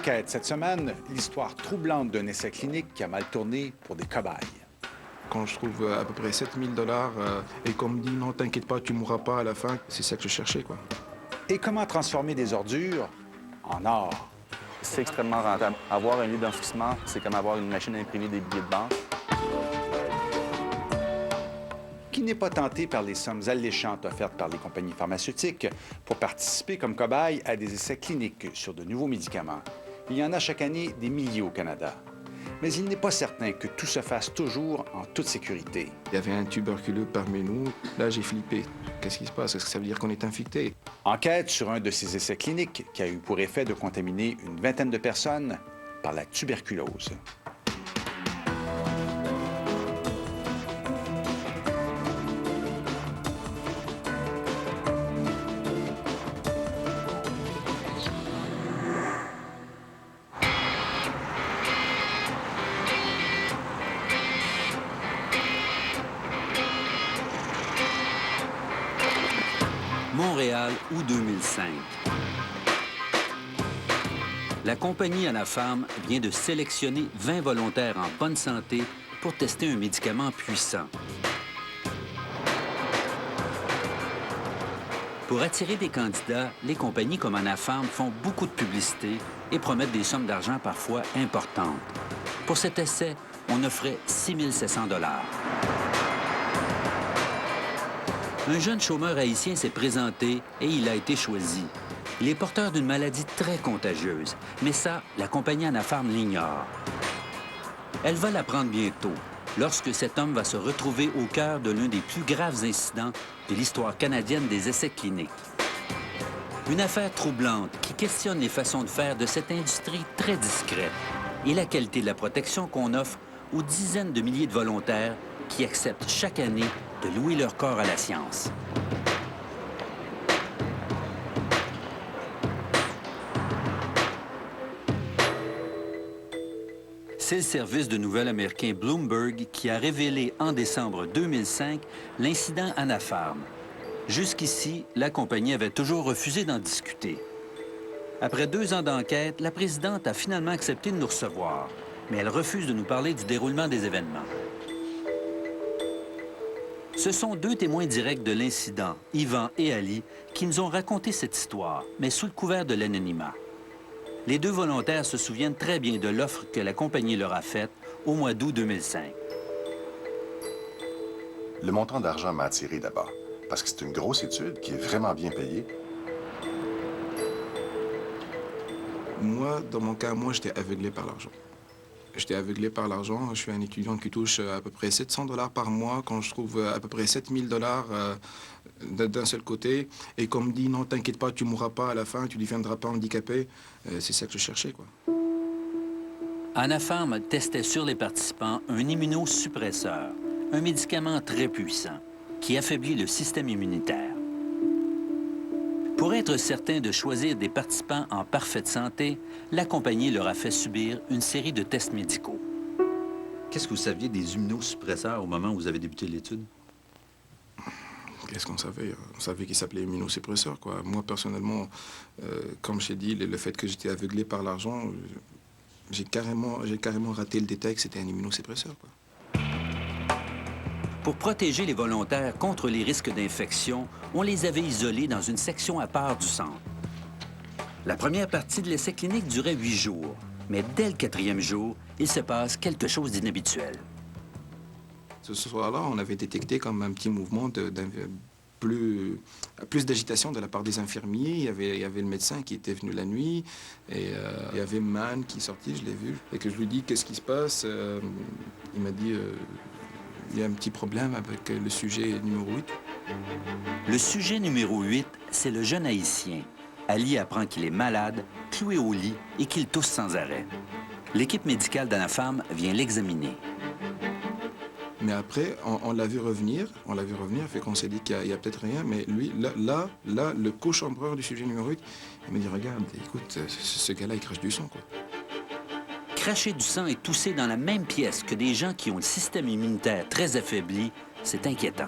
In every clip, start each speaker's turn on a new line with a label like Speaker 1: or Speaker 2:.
Speaker 1: Enquête cette semaine, l'histoire troublante d'un essai clinique qui a mal tourné pour des cobayes.
Speaker 2: Quand je trouve à peu près 7 000 et qu'on me dit non, t'inquiète pas, tu mourras pas à la fin, c'est ça que je cherchais, quoi.
Speaker 1: Et comment transformer des ordures en or?
Speaker 3: C'est extrêmement rentable. Avoir un lieu d'enfouissement, c'est comme avoir une machine à imprimer des billets de banque.
Speaker 1: Qui n'est pas tenté par les sommes alléchantes offertes par les compagnies pharmaceutiques pour participer comme cobaye à des essais cliniques sur de nouveaux médicaments? Il y en a chaque année des milliers au Canada. Mais il n'est pas certain que tout se fasse toujours en toute sécurité.
Speaker 2: Il y avait un tuberculeux parmi nous. Là, j'ai flippé. Qu'est-ce qui se passe? Est-ce que ça veut dire qu'on est infecté?
Speaker 1: Enquête sur un de ces essais cliniques qui a eu pour effet de contaminer une vingtaine de personnes par la tuberculose.
Speaker 4: Montréal, août 2005. La compagnie Anafarm vient de sélectionner 20 volontaires en bonne santé pour tester un médicament puissant. Pour attirer des candidats, les compagnies comme Anafarm font beaucoup de publicité et promettent des sommes d'argent parfois importantes. Pour cet essai, on offrait 6 700 $. Un jeune chômeur haïtien s'est présenté et il a été choisi. Il est porteur d'une maladie très contagieuse, mais ça, la compagnie Anafarm l'ignore. Elle va l'apprendre bientôt, lorsque cet homme va se retrouver au cœur de l'un des plus graves incidents de l'histoire canadienne des essais cliniques. Une affaire troublante qui questionne les façons de faire de cette industrie très discrète et la qualité de la protection qu'on offre aux dizaines de milliers de volontaires qui acceptent chaque année de louer leur corps à la science. C'est le service de nouvelles américain Bloomberg qui a révélé en décembre 2005 l'incident Anafarm. Jusqu'ici, la compagnie avait toujours refusé d'en discuter. Après 2 ans d'enquête, la présidente a finalement accepté de nous recevoir, mais elle refuse de nous parler du déroulement des événements. Ce sont 2 témoins directs de l'incident, Yvan et Ali, qui nous ont raconté cette histoire, mais sous le couvert de l'anonymat. Les 2 volontaires se souviennent très bien de l'offre que la compagnie leur a faite au mois d'août 2005.
Speaker 5: Le montant d'argent m'a attiré d'abord, parce que c'est une grosse étude qui est vraiment bien payée.
Speaker 2: Moi, dans mon cas, j'étais aveuglé par l'argent. J'étais aveuglé par l'argent. Je suis un étudiant qui touche à peu près 700 $ par mois. Quand je trouve à peu près 7 000 $ d'un seul côté, et qu'on me dit non, t'inquiète pas, tu mourras pas à la fin, tu ne deviendras pas handicapé, c'est ça que je cherchais, quoi.
Speaker 4: Anafarm testait sur les participants un immunosuppresseur, un médicament très puissant qui affaiblit le système immunitaire. Pour être certain de choisir des participants en parfaite santé, la compagnie leur a fait subir une série de tests médicaux.
Speaker 6: Qu'est-ce que vous saviez des immunosuppresseurs au moment où vous avez débuté l'étude?
Speaker 2: Qu'est-ce qu'on savait? On savait qu'il s'appelait immunosuppresseur, quoi. Moi, personnellement, comme je t'ai dit, le fait que j'étais aveuglé par l'argent, j'ai carrément raté le détail que c'était un immunosuppresseur, quoi.
Speaker 4: Pour protéger les volontaires contre les risques d'infection, on les avait isolés dans une section à part du centre. La première partie de l'essai clinique durait 8 jours, mais dès le 4e jour, il se passe quelque chose d'inhabituel.
Speaker 2: Ce soir-là, on avait détecté comme un petit mouvement plus d'agitation de la part des infirmiers. Il y avait le médecin qui était venu la nuit, et il y avait Man qui est sorti, je l'ai vu, et que je lui dis qu'est-ce qui se passe. Il m'a dit il y a un petit problème avec le sujet numéro 8.
Speaker 4: Le sujet numéro 8, c'est le jeune Haïtien. Ali apprend qu'il est malade, cloué au lit et qu'il tousse sans arrêt. L'équipe médicale d'Anafarm vient l'examiner.
Speaker 2: Mais après, on l'a vu revenir, fait qu'on s'est dit qu'il y a peut-être rien, mais lui, là, le co-chambreur du sujet numéro 8, il m'a dit, regarde, écoute, ce gars-là, il crache du sang, quoi.
Speaker 4: Cracher du sang et tousser dans la même pièce que des gens qui ont le système immunitaire très affaibli, c'est inquiétant.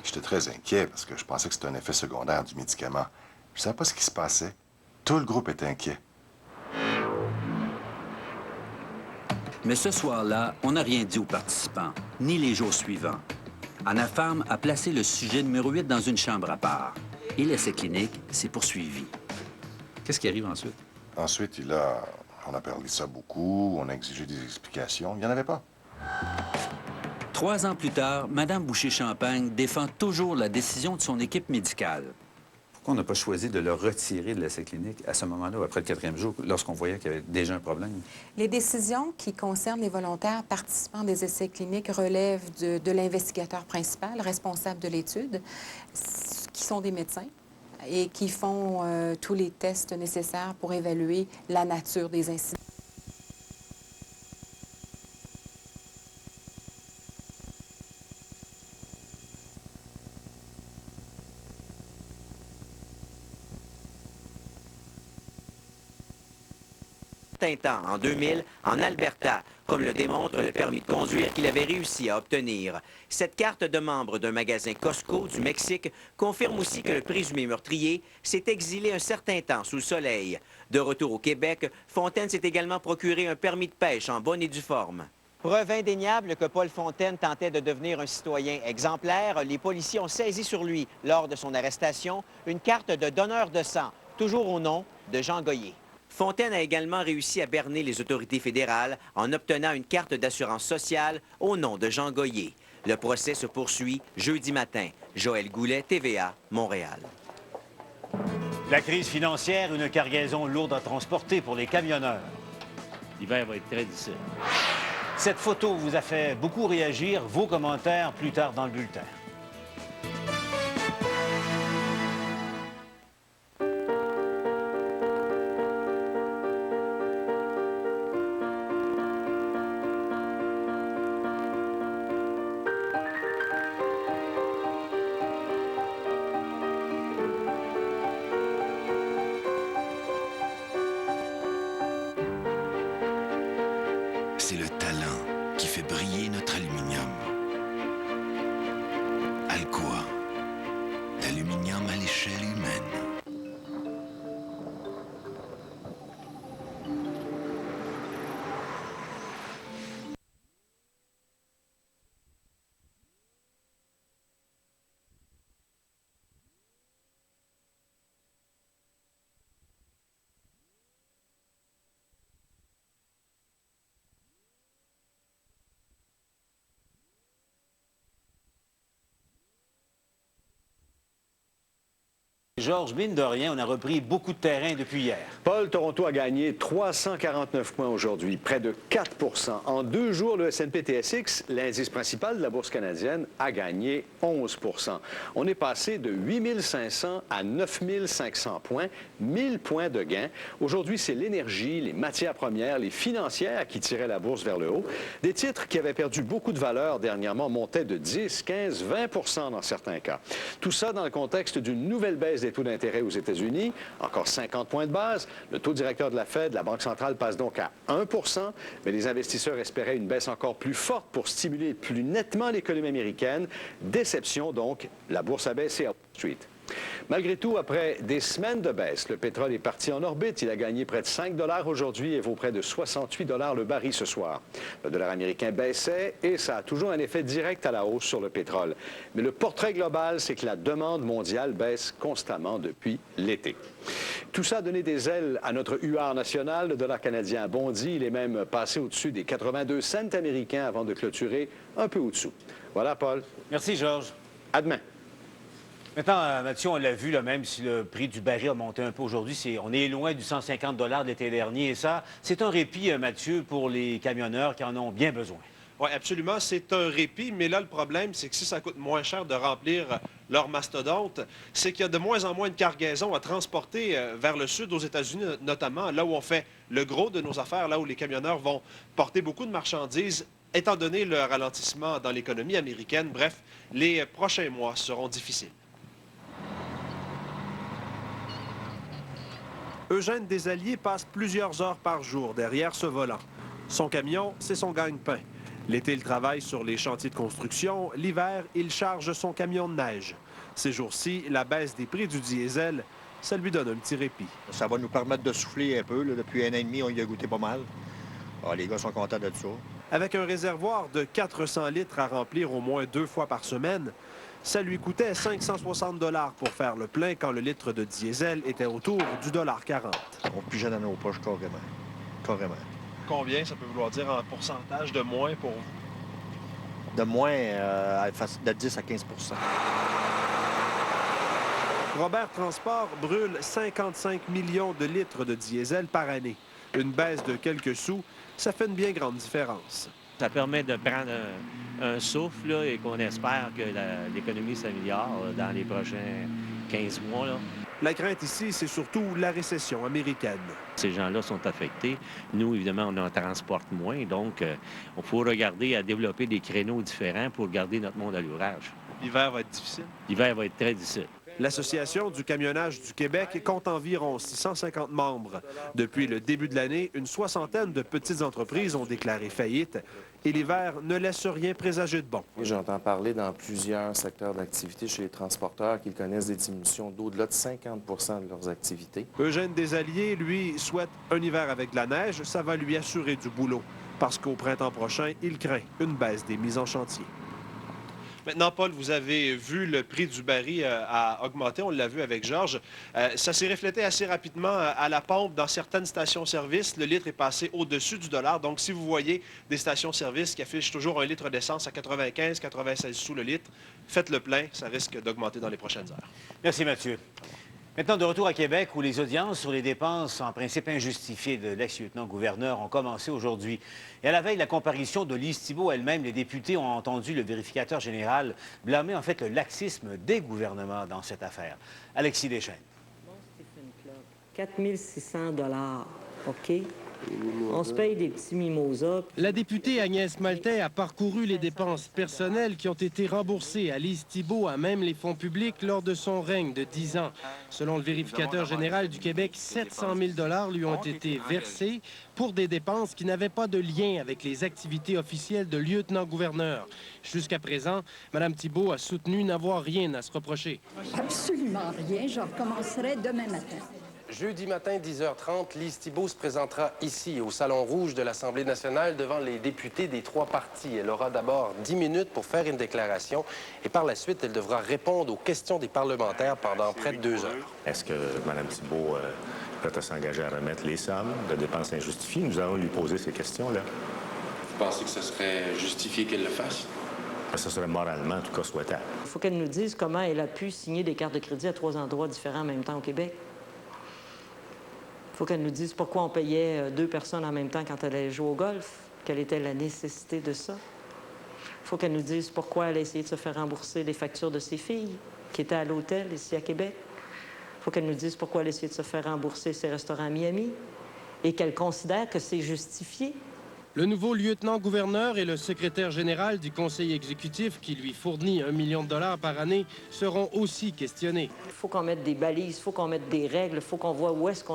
Speaker 5: J'étais très inquiet parce que je pensais que c'était un effet secondaire du médicament. Je ne savais pas ce qui se passait. Tout le groupe était inquiet.
Speaker 4: Mais ce soir-là, on n'a rien dit aux participants, ni les jours suivants. Anafarm a placé le sujet numéro 8 dans une chambre à part. Et l'essai clinique s'est poursuivi.
Speaker 6: Qu'est-ce qui arrive ensuite?
Speaker 5: Ensuite, on a parlé de ça beaucoup, on a exigé des explications. Il n'y en avait pas.
Speaker 4: 3 ans plus tard, Mme Boucher-Champagne défend toujours la décision de son équipe médicale.
Speaker 6: Pourquoi on n'a pas choisi de le retirer de l'essai clinique à ce moment-là, après le 4e jour, lorsqu'on voyait qu'il y avait déjà un problème?
Speaker 7: Les décisions qui concernent les volontaires participants des essais cliniques relèvent de l'investigateur principal, responsable de l'étude, qui sont des médecins et qui font tous les tests nécessaires pour évaluer la nature des incidents.
Speaker 8: Temps, en 2000, en Alberta, comme le démontre le permis de conduire qu'il avait réussi à obtenir. Cette carte de membre d'un magasin Costco du Mexique confirme aussi que le présumé meurtrier s'est exilé un certain temps sous le soleil. De retour au Québec, Fontaine s'est également procuré un permis de pêche en bonne et due forme. Preuve indéniable que Paul Fontaine tentait de devenir un citoyen exemplaire, les policiers ont saisi sur lui, lors de son arrestation, une carte de donneur de sang, toujours au nom de Jean Goyer. Fontaine a également réussi à berner les autorités fédérales en obtenant une carte d'assurance sociale au nom de Jean Goyer. Le procès se poursuit jeudi matin. Joël Goulet, TVA, Montréal.
Speaker 9: La crise financière, une cargaison lourde à transporter pour les camionneurs. L'hiver va être très difficile. Cette photo vous a fait beaucoup réagir. Vos commentaires plus tard dans le bulletin.
Speaker 10: C'est le talent qui fait briller notre aluminium. Alcoa, l'aluminium à l'échelle humaine.
Speaker 9: Georges, mine de rien, on a repris beaucoup de terrain depuis hier.
Speaker 11: Paul, Toronto a gagné 349 points aujourd'hui, près de 4 % En 2 jours, le S&P TSX, l'indice principal de la Bourse canadienne, a gagné 11 % On est passé de 8 500 à 9 500 points, 1000 points de gain. Aujourd'hui, c'est l'énergie, les matières premières, les financières qui tiraient la bourse vers le haut. Des titres qui avaient perdu beaucoup de valeur dernièrement montaient de 10, 15, 20 % dans certains cas. Tout ça dans le contexte d'une nouvelle baisse des taux d'intérêt aux États-Unis, encore 50 points de base. Le taux directeur de la Fed, la Banque centrale, passe donc à 1 % mais les investisseurs espéraient une baisse encore plus forte pour stimuler plus nettement l'économie américaine. Déception donc, la bourse a baissé à Wall Street. Malgré tout, après des semaines de baisse, le pétrole est parti en orbite. Il a gagné près de 5 $ aujourd'hui et vaut près de 68 $ le baril ce soir. Le dollar américain baissait et ça a toujours un effet direct à la hausse sur le pétrole. Mais le portrait global, c'est que la demande mondiale baisse constamment depuis l'été. Tout ça a donné des ailes à notre UR national. Le dollar canadien a bondi. Il est même passé au-dessus des 82 cents américains avant de clôturer un peu au-dessous. Voilà, Paul.
Speaker 9: Merci, Georges.
Speaker 11: À demain.
Speaker 9: Maintenant, Mathieu, on l'a vu, là, même si le prix du baril a monté un peu aujourd'hui, on est loin du 150 $ de l'été dernier. Et ça, c'est un répit, Mathieu, pour les camionneurs qui en ont bien besoin.
Speaker 12: Oui, absolument. C'est un répit, mais là, le problème, c'est que si ça coûte moins cher de remplir leur mastodonte, c'est qu'il y a de moins en moins de cargaisons à transporter vers le sud aux États-Unis, notamment là où on fait le gros de nos affaires, là où les camionneurs vont porter beaucoup de marchandises, étant donné le ralentissement dans l'économie américaine. Bref, les prochains mois seront difficiles. Eugène Desalliers passe plusieurs heures par jour derrière ce volant. Son camion, c'est son gagne-pain. L'été, il travaille sur les chantiers de construction. L'hiver, il charge son camion de neige. Ces jours-ci, la baisse des prix du diesel
Speaker 11: ça lui donne un petit répit.
Speaker 13: Ça va nous permettre de souffler un peu. Là. Depuis 1 an et demi, on y a goûté pas mal. Ah, les gars sont contents de ça.
Speaker 12: Avec un réservoir de 400 litres à remplir au moins 2 fois par semaine, ça lui coûtait 560 $ pour faire le plein quand le litre de diesel était autour du $1,40.
Speaker 13: On pigeait dans nos poches carrément. Carrément.
Speaker 12: Combien ça peut vouloir dire en pourcentage de moins pour vous?
Speaker 13: De moins, de 10 à 15 %.
Speaker 12: Robert Transport brûle 55 millions de litres de diesel par année. Une baisse de quelques sous, ça fait une bien grande différence.
Speaker 14: Ça permet de prendre un souffle là, et qu'on espère que l'économie s'améliore dans les prochains 15 mois. Là.
Speaker 12: La crainte ici, c'est surtout la récession américaine.
Speaker 14: Ces gens-là sont affectés. Nous, évidemment, on en transporte moins. Donc, il faut regarder à développer des créneaux différents pour garder notre monde à l'ouvrage.
Speaker 12: L'hiver va être difficile?
Speaker 14: L'hiver va être très difficile.
Speaker 12: L'Association du camionnage du Québec compte environ 650 membres. Depuis le début de l'année, une soixantaine de petites entreprises ont déclaré faillite et l'hiver ne laisse rien présager de bon.
Speaker 15: J'entends parler dans plusieurs secteurs d'activité chez les transporteurs qu'ils connaissent des diminutions d'au-delà de 50 % de leurs activités.
Speaker 12: Eugène Desalliés, lui, souhaite un hiver avec de la neige. Ça va lui assurer du boulot parce qu'au printemps prochain, il craint une baisse des mises en chantier. Maintenant, Paul, vous avez vu le prix du baril a augmenté. On l'a vu avec Georges. Ça s'est reflété assez rapidement à la pompe dans certaines stations-service. Le litre est passé au-dessus du $1. Donc, si vous voyez des stations-service qui affichent toujours un litre d'essence à 95-96 sous le litre, faites le plein. Ça risque d'augmenter dans les prochaines heures.
Speaker 9: Merci, Mathieu. Maintenant, de retour à Québec, où les audiences sur les dépenses en principe injustifiées de l'ex-lieutenant-gouverneur ont commencé aujourd'hui. Et à la veille de la comparution de Lise Thibault elle-même, les députés ont entendu le vérificateur général blâmer en fait le laxisme des gouvernements dans cette affaire. Alexis Deschênes.
Speaker 16: Bon, Stephen Club, 4 600 $, OK? On se paye des petits mimosas.
Speaker 17: La députée Agnès Maltais a parcouru les dépenses personnelles qui ont été remboursées à Lise Thibault à même les fonds publics lors de son règne de 10 ans. Selon le vérificateur général du Québec, 700 000 $ lui ont été versés pour des dépenses qui n'avaient pas de lien avec les activités officielles de lieutenant-gouverneur. Jusqu'à présent, Mme Thibault a soutenu n'avoir rien à se reprocher.
Speaker 18: Absolument rien. Je recommencerai demain matin.
Speaker 15: Jeudi matin, 10h30, Lise Thibault se présentera ici, au Salon Rouge de l'Assemblée nationale, devant les députés des 3 partis. Elle aura d'abord 10 minutes pour faire une déclaration et par la suite, elle devra répondre aux questions des parlementaires pendant près de 2 heures.
Speaker 19: Est-ce que Mme Thibault est prête à s'engager à remettre les sommes de dépenses injustifiées? Nous allons lui poser ces questions-là.
Speaker 20: Vous pensez que ce serait justifié qu'elle le fasse?
Speaker 19: Ça serait moralement, en tout cas, souhaitable.
Speaker 16: Il faut qu'elle nous dise comment elle a pu signer des cartes de crédit à 3 endroits différents en même temps au Québec. Il faut qu'elle nous dise pourquoi on payait 2 personnes en même temps quand elle allait jouer au golf. Quelle était la nécessité de ça? Il faut qu'elle nous dise pourquoi elle a essayé de se faire rembourser les factures de ses filles qui étaient à l'hôtel ici à Québec. Il faut qu'elle nous dise pourquoi elle a essayé de se faire rembourser ses restaurants à Miami et qu'elle considère que c'est justifié.
Speaker 17: Le nouveau lieutenant-gouverneur et le secrétaire général du conseil exécutif, qui lui fournit $1 million par année, seront aussi questionnés.
Speaker 16: Il faut qu'on mette des balises, il faut qu'on mette des règles, il faut qu'on voit où est-ce que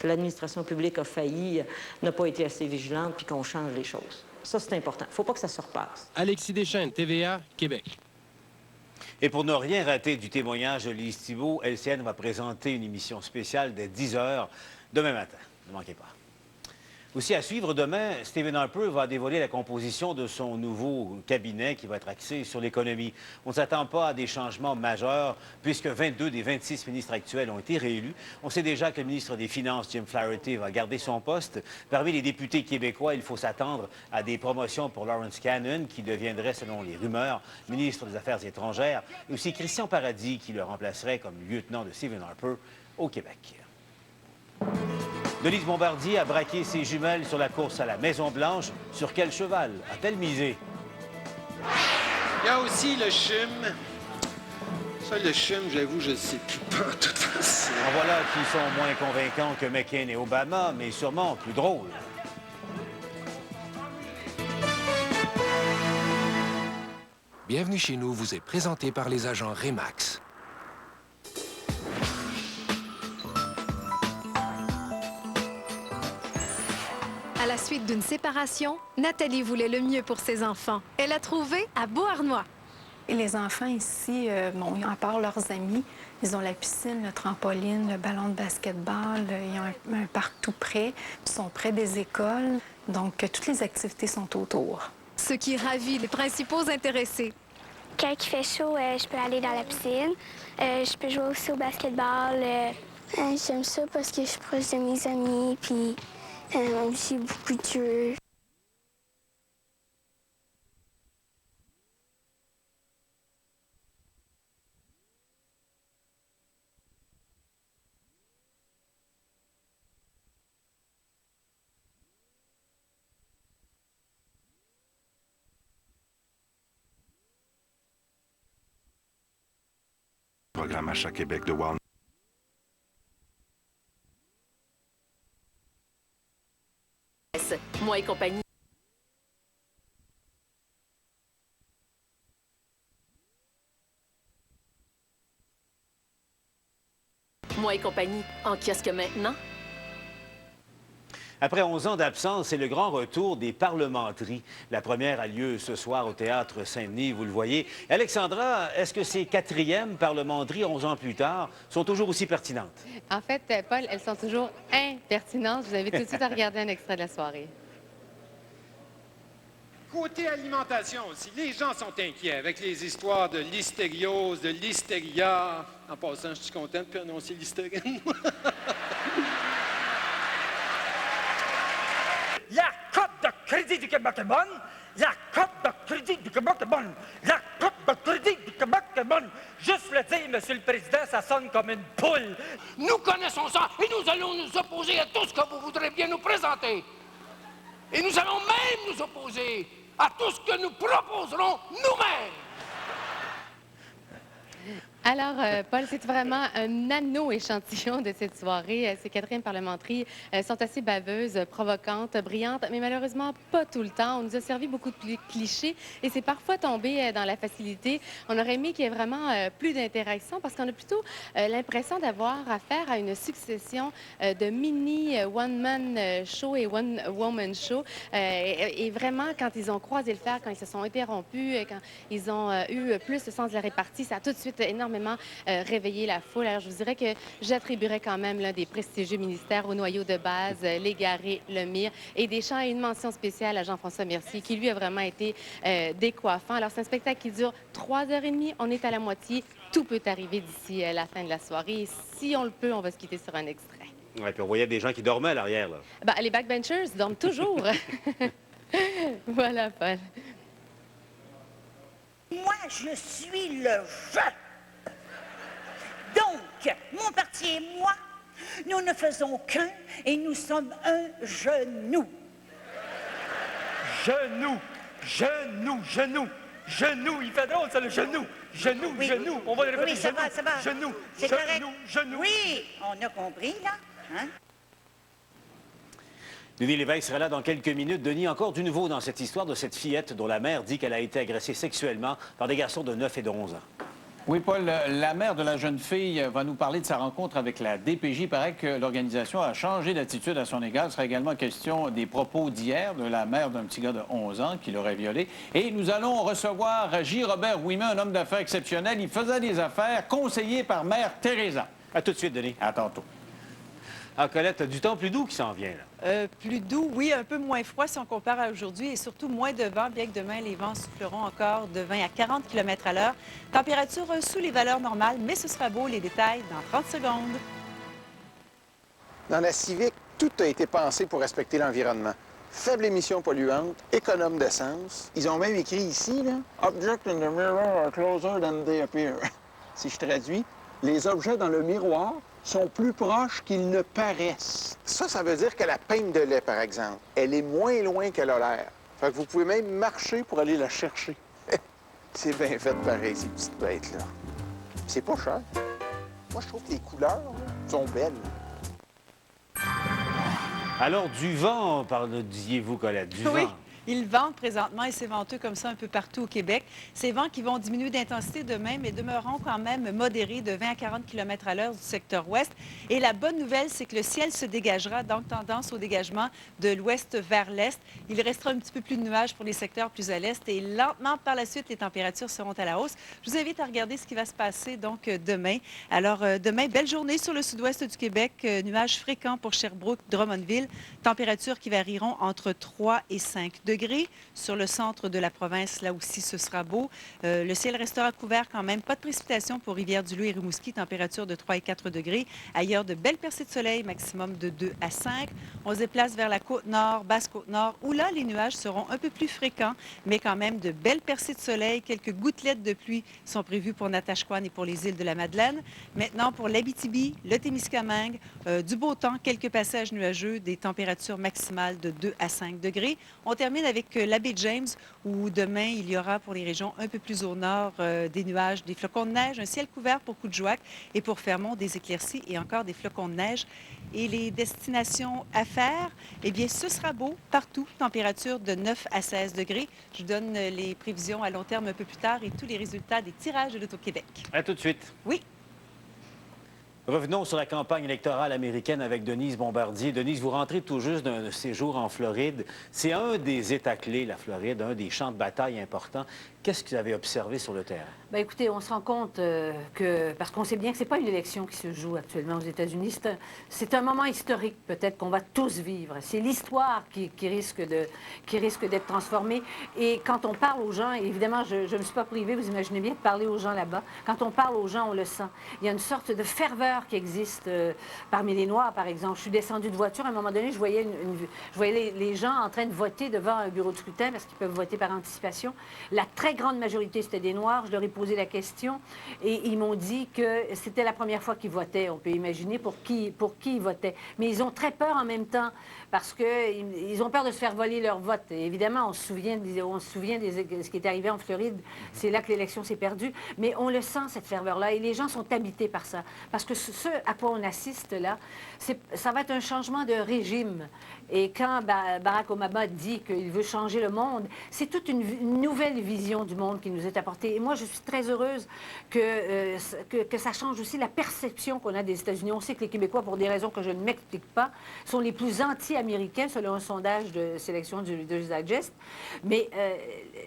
Speaker 16: l'administration publique a failli, n'a pas été assez vigilante, puis qu'on change les choses. Ça, c'est important. Il ne faut pas que ça se repasse.
Speaker 17: Alexis Deschênes, TVA, Québec.
Speaker 9: Et pour ne rien rater du témoignage de Lise Thibault, LCN va présenter une émission spéciale dès 10 h demain matin. Ne manquez pas. Aussi à suivre demain, Stephen Harper va dévoiler la composition de son nouveau cabinet qui va être axé sur l'économie. On ne s'attend pas à des changements majeurs puisque 22 des 26 ministres actuels ont été réélus. On sait déjà que le ministre des Finances, Jim Flaherty, va garder son poste. Parmi les députés québécois, il faut s'attendre à des promotions pour Lawrence Cannon qui deviendrait, selon les rumeurs, ministre des Affaires étrangères, et aussi Christian Paradis qui le remplacerait comme lieutenant de Stephen Harper au Québec. Denise Bombardier a braqué ses jumelles sur la course à la Maison-Blanche. Sur quel cheval a-t-elle misé?
Speaker 21: Il y a aussi le CHUM. Ça, le CHUM, j'avoue, je ne sais plus pas de toute façon.
Speaker 9: En voilà qui sont moins convaincants que McCain et Obama, mais sûrement plus drôles.
Speaker 22: Bienvenue chez nous vous est présenté par les agents Remax.
Speaker 23: À la suite d'une séparation, Nathalie voulait le mieux pour ses enfants. Elle a trouvé à Beauharnois. Et les enfants ici, bon, à part leurs amis, ils ont la piscine, le trampoline, le ballon de basketball, ils ont un parc tout près, ils sont près des écoles, donc toutes les activités sont autour. Ce qui ravit les principaux intéressés.
Speaker 1: Quand il fait chaud, je peux aller dans la piscine, je peux jouer aussi au basketball. J'aime ça parce que je suis proche de mes amis, puis j'ai beaucoup de jeux.
Speaker 5: Programme Achat Québec de Walmart.
Speaker 2: Moi et compagnie. Moi et compagnie, en kiosque maintenant.
Speaker 9: Après 11 ans d'absence, c'est le grand retour des parlementeries. La première a lieu ce soir au Théâtre Saint-Denis, vous le voyez. Alexandra, est-ce que ces 4e parlementeries, 11 ans plus tard, sont toujours aussi pertinentes?
Speaker 3: En fait, Paul, elles sont toujours impertinentes. Je vous invite tout de suite à regarder un extrait de la soirée.
Speaker 21: Côté alimentation aussi, les gens sont inquiets avec les histoires de l'hystériose, de l'hystéria. En passant, je suis content de prononcer l'hystérine.
Speaker 24: La cote de crédit du Québec est bonne. La cote de crédit du Québec est bonne. La cote de crédit du Québec est bonne. Juste le dire, Monsieur le Président, ça sonne comme une poule.
Speaker 25: Nous connaissons ça et nous allons nous opposer à tout ce que vous voudrez bien nous présenter. Et nous allons même nous opposer à tout ce que nous proposerons nous-mêmes.
Speaker 3: Alors, Paul, c'est vraiment un nano-échantillon de cette soirée. Ces 4e parlementeries sont assez baveuses, provocantes, brillantes, mais malheureusement pas tout le temps. On nous a servi beaucoup de clichés et c'est parfois tombé dans la facilité. On aurait aimé qu'il y ait vraiment plus d'interaction parce qu'on a plutôt l'impression d'avoir affaire à une succession de mini one-man show et one-woman show. Et vraiment, quand ils ont croisé le fer, quand ils se sont interrompus, quand ils ont eu plus de sens de la répartie, ça a tout de suite énormément réveiller la foule. Alors, je vous dirais que j'attribuerais quand même l'un des prestigieux ministères au noyau de base, Légaré, Lemire, et Deschamps, et une mention spéciale à Jean-François Mercier, qui lui a vraiment été décoiffant. Alors, c'est un spectacle qui dure 3h30. On est à la moitié. Tout peut arriver d'ici la fin de la soirée. Et si on le peut, on va se quitter sur un extrait.
Speaker 9: Oui, puis on voyait des gens qui dormaient à l'arrière, là.
Speaker 3: Ben, les backbenchers dorment toujours. Voilà, Paul.
Speaker 26: Moi, je suis le jeu. Donc, mon parti et moi, nous ne faisons qu'un et nous sommes un genou.
Speaker 24: Genou, genou, genou, genou. Il fait drôle, ça, le genou. Genou,
Speaker 26: Oui,
Speaker 24: genou. On va le répéter.
Speaker 26: Oui, ça
Speaker 24: genou,
Speaker 26: va, ça va.
Speaker 24: Genou,
Speaker 26: C'est
Speaker 24: genou,
Speaker 26: correct.
Speaker 24: genou.
Speaker 26: Oui, on a compris, là. Hein?
Speaker 9: Denis Lévesque sera là dans quelques minutes. Denis, encore du nouveau dans cette histoire de cette fillette dont la mère dit qu'elle a été agressée sexuellement par des garçons de 9 et de 11 ans.
Speaker 27: Oui, Paul, la mère de la jeune fille va nous parler de sa rencontre avec la DPJ. Il paraît que l'organisation a changé d'attitude à son égard. Il sera également question des propos d'hier de la mère d'un petit gars de 11 ans qui l'aurait violé. Et nous allons recevoir J. Robert Ouimet, un homme d'affaires exceptionnel. Il faisait des affaires, conseillé par Mère Teresa.
Speaker 9: À tout de suite, Denis.
Speaker 27: À tantôt.
Speaker 9: Ah, Colette, du temps plus doux qui s'en vient, là.
Speaker 28: Plus doux, oui, un peu moins froid si on compare à aujourd'hui et surtout moins de vent, bien que demain, les vents souffleront encore de 20 à 40 km à l'heure. Température sous les valeurs normales, mais ce sera beau, les détails dans 30 secondes.
Speaker 29: Dans la Civic, tout a été pensé pour respecter l'environnement. Faible émission polluante, économe d'essence. Ils ont même écrit ici, là, « Objects in the mirror are closer than they appear ». Si je traduis, les objets dans le miroir sont plus proches qu'ils ne paraissent. Ça veut dire que la pinte de lait, par exemple, elle est moins loin qu'elle a l'air. Fait que vous pouvez même marcher pour aller la chercher. C'est bien fait pareil, ces petites bêtes-là. C'est pas cher. Moi, je trouve que les couleurs là, sont belles.
Speaker 9: Alors, du vent, disiez-vous, Colette, du
Speaker 28: Oui.
Speaker 9: vent.
Speaker 28: Il vente présentement et c'est venteux comme ça un peu partout au Québec. Ces vents qui vont diminuer d'intensité demain, mais demeureront quand même modérés de 20 à 40 km à l'heure du secteur ouest. Et la bonne nouvelle, c'est que le ciel se dégagera, donc tendance au dégagement de l'ouest vers l'est. Il restera un petit peu plus de nuages pour les secteurs plus à l'est et lentement par la suite, les températures seront à la hausse. Je vous invite à regarder ce qui va se passer donc demain. Alors demain, belle journée sur le sud-ouest du Québec, nuages fréquents pour Sherbrooke, Drummondville, températures qui varieront entre 3 et 5 degrés. Sur le centre de la province, là aussi, ce sera beau. Le ciel restera couvert quand même. Pas de précipitations pour Rivière-du-Loup et Rimouski, température de 3 et 4 degrés. Ailleurs, de belles percées de soleil, maximum de 2 à 5. On se déplace vers la Côte-Nord, Basse-Côte-Nord, où là, les nuages seront un peu plus fréquents, mais quand même de belles percées de soleil. Quelques gouttelettes de pluie sont prévues pour Natashquan et pour les îles de la Madeleine. Maintenant, pour l'Abitibi, le Témiscamingue, du beau temps, quelques passages nuageux, des températures maximales de 2 à 5 degrés. On termine avec la baie James, où demain, il y aura pour les régions un peu plus au nord des nuages, des flocons de neige, un ciel couvert pour Coudjouac et pour Fermont, des éclaircies et encore des flocons de neige. Et les destinations à faire, eh bien, ce sera beau partout, température de 9 à 16 degrés. Je vous donne les prévisions à long terme un peu plus tard et tous les résultats des tirages de l'Auto-Québec.
Speaker 9: À tout de suite.
Speaker 28: Oui.
Speaker 9: Revenons sur la campagne électorale américaine avec Denise Bombardier. Denise, vous rentrez tout juste d'un séjour en Floride. C'est un des États clés, la Floride, un des champs de bataille importants. Qu'est-ce que vous avez observé sur le terrain?
Speaker 2: Bien, écoutez, on se rend compte que, parce qu'on sait bien que ce n'est pas une élection qui se joue actuellement aux États-Unis, c'est un moment historique peut-être qu'on va tous vivre. C'est l'histoire qui risque d'être transformée. Et quand on parle aux gens, évidemment, je ne me suis pas privée, vous imaginez bien, de parler aux gens là-bas. Quand on parle aux gens, on le sent. Il y a une sorte de ferveur qui existe parmi les Noirs, par exemple. Je suis descendue de voiture, à un moment donné, je voyais les gens en train de voter devant un bureau de scrutin parce qu'ils peuvent voter par anticipation. La très grande majorité, c'était des Noirs. Je leur ai posé la question et ils m'ont dit que c'était la première fois qu'ils votaient. On peut imaginer pour qui ils votaient. Mais ils ont très peur en même temps parce qu'ils ont peur de se faire voler leur vote. Et évidemment, on se souvient de ce qui est arrivé en Floride. C'est là que l'élection s'est perdue. Mais on le sent, cette ferveur-là. Et les gens sont habités par ça. Parce que ce à quoi on assiste là, ça va être un changement de régime. Et quand Barack Obama dit qu'il veut changer le monde, c'est toute une nouvelle vision du monde qui nous est apportée. Et moi, je suis très heureuse que ça change aussi la perception qu'on a des États-Unis. On sait que les Québécois, pour des raisons que je ne m'explique pas, sont les plus anti-américains, selon un sondage de sélection du Reader's Digest. Mais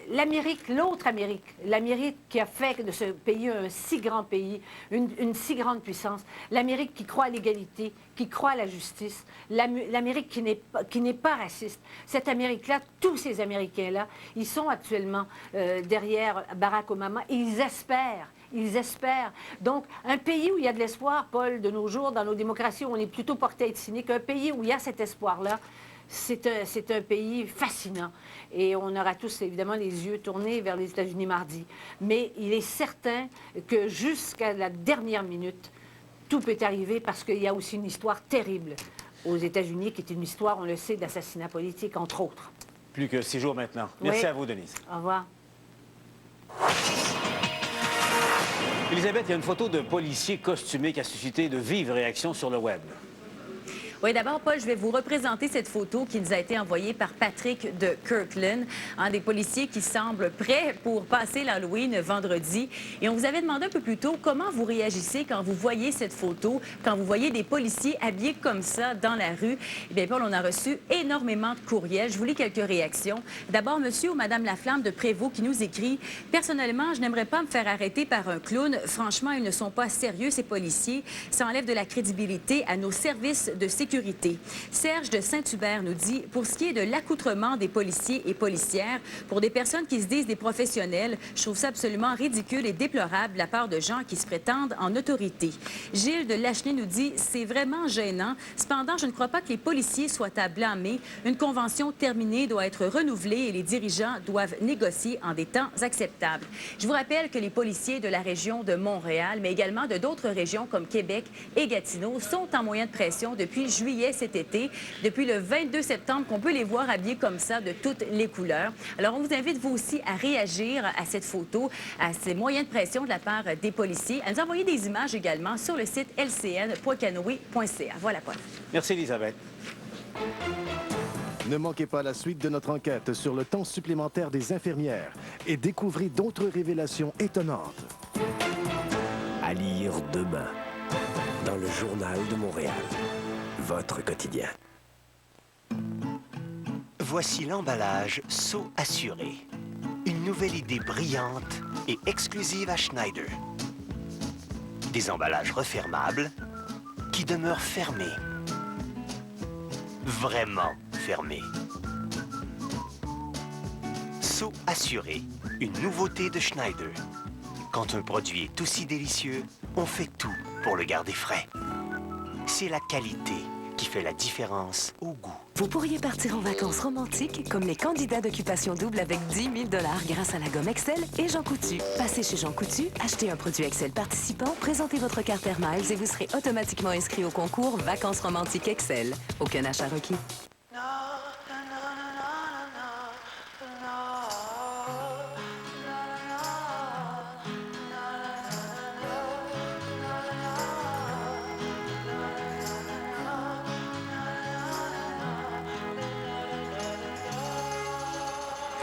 Speaker 2: l'Amérique, l'autre Amérique, l'Amérique qui a fait de ce pays un si grand pays, une si grande puissance, l'Amérique qui croit à l'égalité, qui croit à la justice, l'Amérique qui n'est pas raciste. Cette Amérique-là, tous ces Américains-là, ils sont actuellement derrière Barack Obama et ils espèrent. Ils espèrent. Donc, un pays où il y a de l'espoir, Paul, de nos jours, dans nos démocraties, où on est plutôt porté à être cynique, un pays où il y a cet espoir-là, c'est un pays fascinant. Et on aura tous, évidemment, les yeux tournés vers les États-Unis mardi. Mais il est certain que jusqu'à la dernière minute, tout peut arriver parce qu'il y a aussi une histoire terrible aux États-Unis, qui est une histoire, on le sait, d'assassinat politique, entre autres.
Speaker 9: Plus que 6 jours maintenant. Merci à vous, Denise.
Speaker 2: Au revoir.
Speaker 9: Elisabeth, il y a une photo d'un policier costumé qui a suscité de vives réactions sur le web.
Speaker 4: Oui, d'abord, Paul, je vais vous représenter cette photo qui nous a été envoyée par Patrick de Kirkland, un des policiers qui semble prêt pour passer l'Halloween vendredi. Et on vous avait demandé un peu plus tôt comment vous réagissez quand vous voyez cette photo, quand vous voyez des policiers habillés comme ça dans la rue. Eh bien, Paul, on a reçu énormément de courriels. Je vous lis quelques réactions. D'abord, monsieur ou madame Laflamme de Prévost qui nous écrit « Personnellement, je n'aimerais pas me faire arrêter par un clown. Franchement, ils ne sont pas sérieux, ces policiers. Ça enlève de la crédibilité à nos services de sécurité. Serge de Saint-Hubert nous dit « Pour ce qui est de l'accoutrement des policiers et policières, pour des personnes qui se disent des professionnels, je trouve ça absolument ridicule et déplorable de la part de gens qui se prétendent en autorité. » Gilles de Lachenay nous dit « C'est vraiment gênant. Cependant, je ne crois pas que les policiers soient à blâmer. Une convention terminée doit être renouvelée et les dirigeants doivent négocier en des temps acceptables. » Je vous rappelle que les policiers de la région de Montréal, mais également de d'autres régions comme Québec et Gatineau, sont en moyen de pression depuis juillet cet été, depuis le 22 septembre, qu'on peut les voir habillés comme ça de toutes les couleurs. Alors, on vous invite, vous aussi, à réagir à cette photo, à ces moyens de pression de la part des policiers, à nous envoyer des images également sur le site lcn.canoe.ca. Voilà, Paul.
Speaker 9: Merci, Elisabeth.
Speaker 6: Ne manquez pas la suite de notre enquête sur le temps supplémentaire des infirmières et découvrez d'autres révélations étonnantes.
Speaker 7: À lire demain, dans le Journal de Montréal. Votre quotidien.
Speaker 8: Voici l'emballage Seau Assuré. Une nouvelle idée brillante et exclusive à Schneider. Des emballages refermables qui demeurent fermés. Vraiment fermés. Seau Assuré, une nouveauté de Schneider. Quand un produit est aussi délicieux, on fait tout pour le garder frais. C'est la qualité qui fait la différence au goût.
Speaker 10: Vous pourriez partir en vacances romantiques comme les candidats d'Occupation Double avec 10 000 $ grâce à la gomme Excel et Jean Coutu. Passez chez Jean Coutu, achetez un produit Excel participant, présentez votre carte Air Miles et vous serez automatiquement inscrit au concours Vacances romantiques Excel. Aucun achat requis.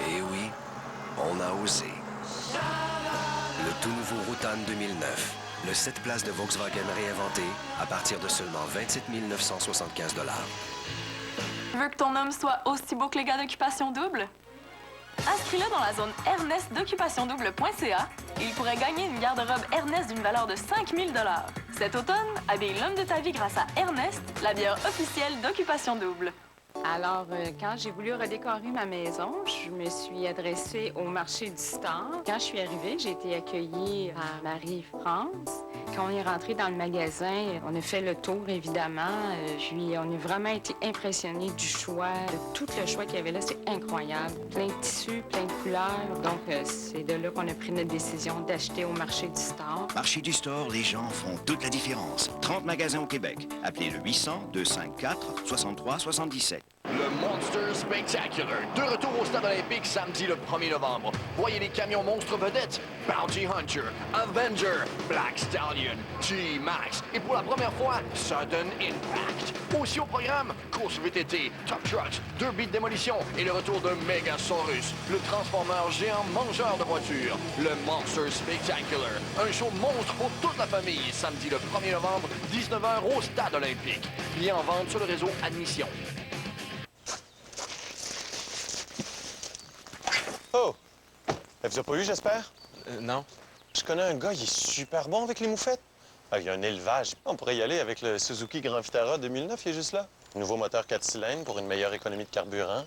Speaker 7: Eh oui, on a osé. Le tout nouveau Routan 2009. Le 7 places de Volkswagen réinventé à partir de seulement 27 975 $.
Speaker 11: Veux que ton homme soit aussi beau que les gars d'Occupation Double? Inscris-le dans la zone Ernest d'occupationdouble.ca et il pourrait gagner une garde-robe Ernest d'une valeur de 5 000 $. Cet automne, habille l'homme de ta vie grâce à Ernest, la bière officielle d'Occupation Double.
Speaker 12: Alors, quand j'ai voulu redécorer ma maison, je me suis adressée au marché du Star. Quand je suis arrivée, j'ai été accueillie par Marie-France. Quand on est rentré dans le magasin, on a fait le tour, évidemment. Puis, on a vraiment été impressionnés du choix, de tout le choix qu'il y avait là. C'est incroyable. Plein de tissus, plein de couleurs. Donc, c'est de là qu'on a pris notre décision d'acheter au marché du Star.
Speaker 13: Marché du Store, les gens font toute la différence. 30 magasins au Québec. Appelez le 800-254-63-77.
Speaker 14: Le Monster Spectacular, de retour au Stade olympique samedi le 1er novembre. Voyez les camions monstres vedettes, Bounty Hunter, Avenger, Black Stallion, G-Max et pour la première fois, Sudden Impact. Aussi au programme, course VTT, Top Trucks, Derby de démolition et le retour de Megasaurus, le transformeur géant mangeur de voitures. Le Monster Spectacular, un show monstre pour toute la famille, samedi le 1er novembre, 19h au Stade olympique. Billets en vente sur le réseau Admission.
Speaker 15: Oh! Elle vous a pas eu, j'espère? Non. Je connais un gars, il est super bon avec les moufettes. Ah, il y a un élevage. On pourrait y aller avec le Suzuki Grand Vitara 2009, il est juste là. Nouveau moteur 4 cylindres pour une meilleure économie de carburant.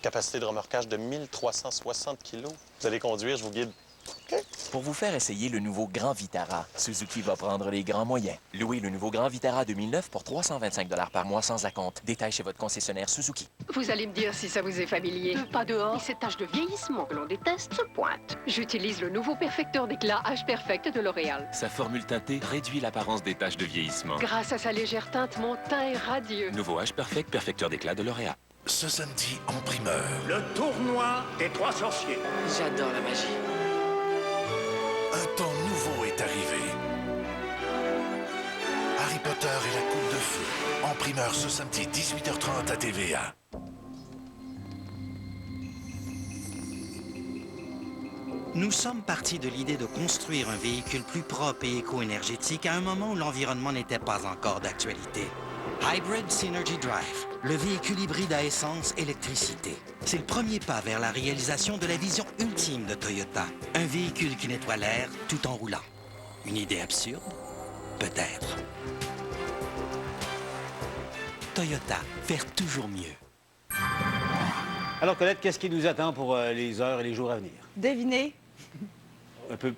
Speaker 15: Capacité de remorquage de 1360 kilos. Vous allez conduire, je vous guide. Okay.
Speaker 18: Pour vous faire essayer le nouveau Grand Vitara, Suzuki va prendre les grands moyens. Louez le nouveau Grand Vitara 2009 pour 325 $ par mois sans acompte. Détail chez votre concessionnaire Suzuki.
Speaker 30: Vous allez me dire si ça vous est familier. Pas dehors. Et cette tache de vieillissement que l'on déteste se pointe. J'utilise le nouveau perfecteur d'éclat H-Perfect de L'Oréal.
Speaker 31: Sa formule teintée réduit l'apparence des taches de vieillissement.
Speaker 30: Grâce à sa légère teinte, mon teint est radieux.
Speaker 31: Nouveau H-Perfect, perfecteur d'éclat de L'Oréal.
Speaker 22: Ce samedi en primeur.
Speaker 32: Le tournoi des 3 sorciers.
Speaker 30: J'adore la magie.
Speaker 22: Un temps nouveau est arrivé. Harry Potter et la Coupe de Feu. En primeur ce samedi, 18h30 à TVA.
Speaker 33: Nous sommes partis de l'idée de construire un véhicule plus propre et éco-énergétique à un moment où l'environnement n'était pas encore d'actualité. Hybrid Synergy Drive, le véhicule hybride à essence-électricité. C'est le premier pas vers la réalisation de la vision ultime de Toyota. Un véhicule qui nettoie l'air tout en roulant. Une idée absurde? Peut-être. Toyota, faire toujours mieux.
Speaker 9: Alors, Colette, qu'est-ce qui nous attend pour les heures et les jours à venir?
Speaker 28: Devinez.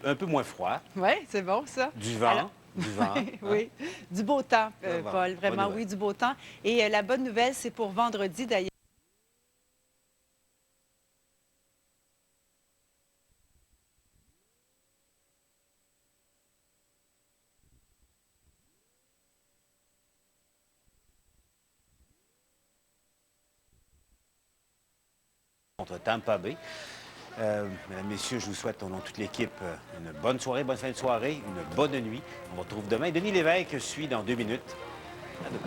Speaker 9: Un peu moins froid.
Speaker 28: Oui, c'est bon, ça.
Speaker 9: Du vent.
Speaker 28: Alors...
Speaker 9: Du vent.
Speaker 28: Oui, du beau temps,
Speaker 9: Bon,
Speaker 28: Paul. Vraiment, oui, du beau temps. Et la bonne nouvelle, c'est pour vendredi, d'ailleurs.
Speaker 9: Contre Tampa Bay. Mesdames, Messieurs, je vous souhaite au nom de toute l'équipe une bonne soirée, bonne fin de soirée, une bonne nuit. On vous retrouve demain. Denis Lévesque suit dans 2 minutes. À demain.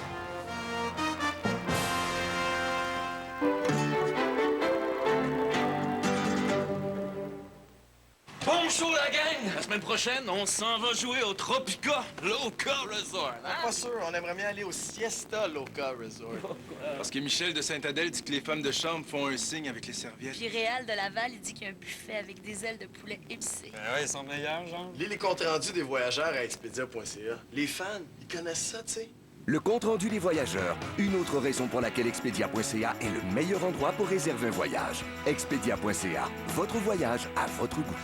Speaker 1: La semaine prochaine, on s'en va jouer au Tropica Loca Resort.
Speaker 3: Pas sûr, on aimerait bien aller au Siesta Loca Resort. Parce que Michel de Sainte-Adèle dit que les femmes de chambre font un signe avec les serviettes.
Speaker 5: Puis Réal de Laval, il dit qu'il y a un buffet avec des ailes de poulet épicées.
Speaker 3: Ben ouais, ils sont meilleurs, genre.
Speaker 16: Lis les comptes rendus des voyageurs à Expedia.ca. Les fans, ils connaissent ça, tu sais.
Speaker 17: Le compte-rendu des voyageurs. Une autre raison pour laquelle Expedia.ca est le meilleur endroit pour réserver un voyage. Expedia.ca. Votre voyage à votre goût.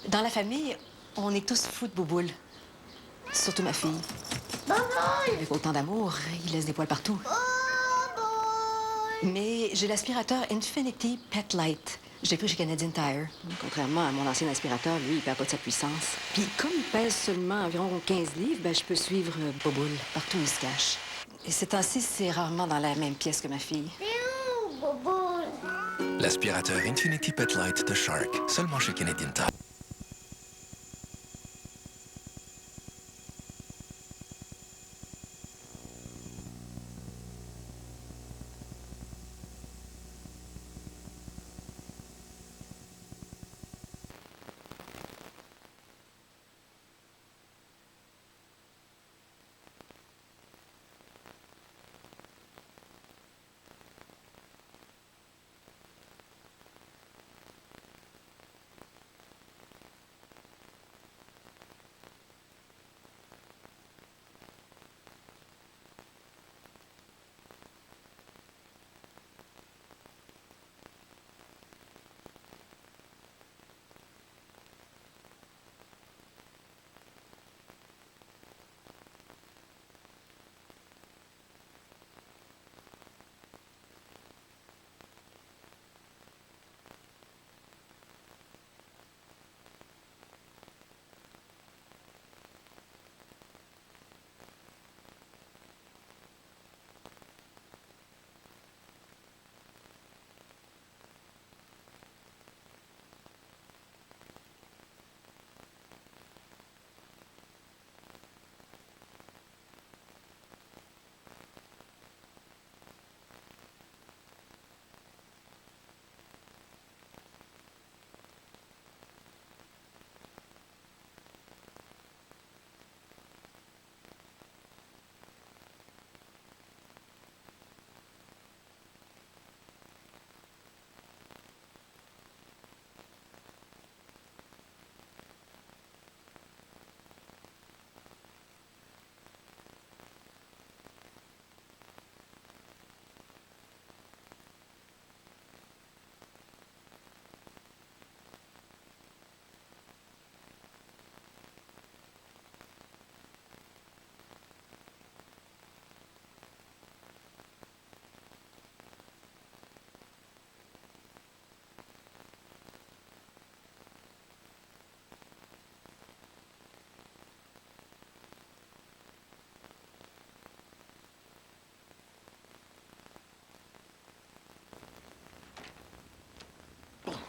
Speaker 19: Dans la famille, on est tous fous de Bouboule. Surtout ma fille. Avec autant d'amour, il laisse des poils partout. Mais j'ai l'aspirateur Infinity Pet Light. Je l'ai pris chez Canadian Tire. Contrairement à mon ancien aspirateur, lui, il perd pas de sa puissance. Puis comme il pèse seulement environ 15 livres, ben, je peux suivre Bouboule partout où il se cache. Et ces temps-ci, c'est rarement dans la même pièce que ma fille.
Speaker 22: L'aspirateur Infinity Pet Light de Shark, seulement chez Canadian Tire.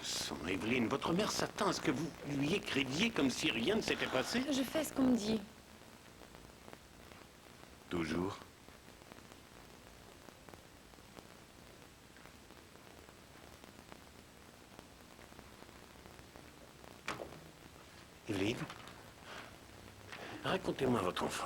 Speaker 1: Son Evelyne, votre mère s'attend à ce que vous lui écriviez comme si rien ne s'était passé.
Speaker 11: Je fais ce qu'on me dit.
Speaker 1: Toujours. Evelyne, racontez-moi votre enfance.